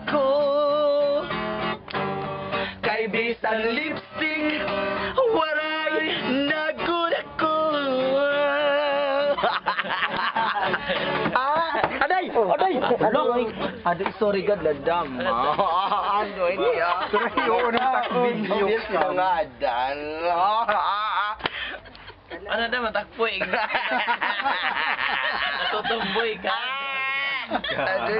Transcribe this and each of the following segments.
ko. Kay bisan lipstick, waray nagulat ko. Aday! Aday! Aday, sorry God, ladam. Ano niya? Pero yung takbing yung sinungadan. Ano na, matakpoy. Natutumboy ka.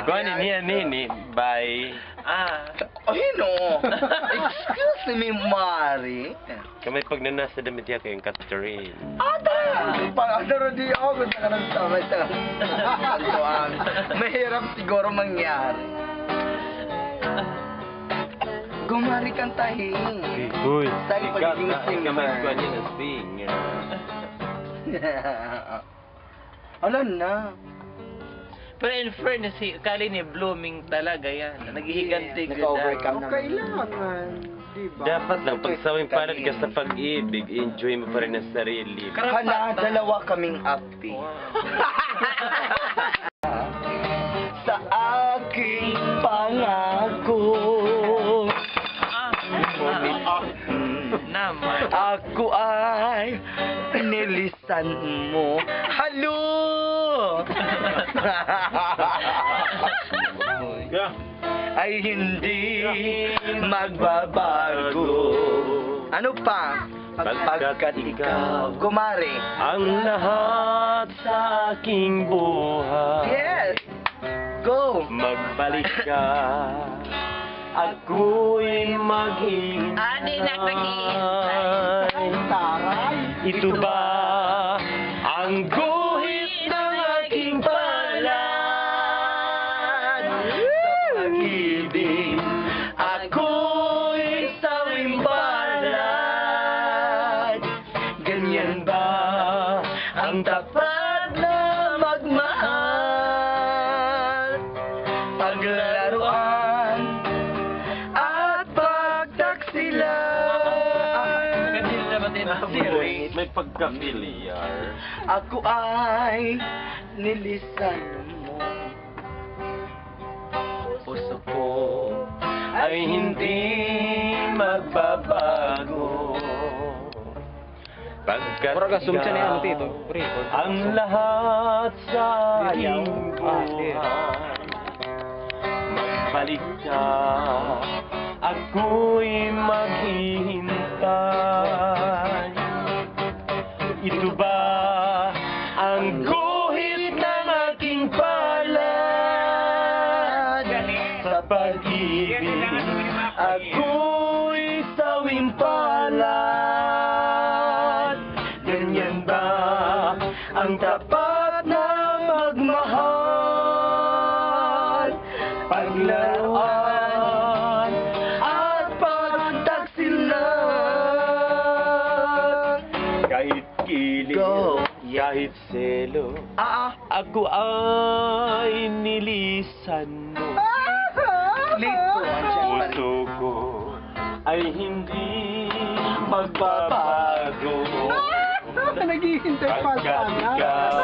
Kuha ni, bye. Ay, no. Excuse me, Mari. Kamay pag nanasa damit niya kayong Catherine. Pag-adaro di ako, gusto ka ng sabay sa kantuan. Mahirap siguro mangyari. Gumari kang tahing. Uy, Sa'yo pagiging singer. Kamay kuha niya na singer. Alam na. Pero in fairness, kali ni blooming talaga yan. Naghihiganti ka Nag-overcome naman. Kailangan, diba? Dapat lang, pag sawing palad ka sa pag-ibig, enjoy mo pa rin ang sarili. Hala, dalawa kaming api. Sa aking pangako. Naman. Ako ay nilisan mo. Halo! Ay hindi magbabago. Ano pa? Pagkat ikaw, kumare. Ang lahat sa aking buhay. Yes! Go! Magbalik ka. Ako'y maghihintay. Di na naghihintay. Ito ba ang guhit ng aking palad? Sa pag-ibig, ako'y sawing palad. Ganyan ba ang tapat na magmahal? Paglaruan at pagtaksilan. Ganyan naman din ang series. May pagka-familiar. Ako ay nilisan mo. Puso ko ay hindi magbabago. Pagkat ikaw ang lahat sa aking buhay. Magbalik ka, ako'y maghihintay. Ito ba ang guhit ng aking palad? Sa pag-ibig, ako'y sawing palad. Ganyan ba ang tapat na magmahal? Paglaruan at pagtaksilan. Kahit kilig, Go. kahit selo, ako ay nilisan mo. Puso ko ay hindi magbabago. Naghihintay pa Pagkat sana. ikaw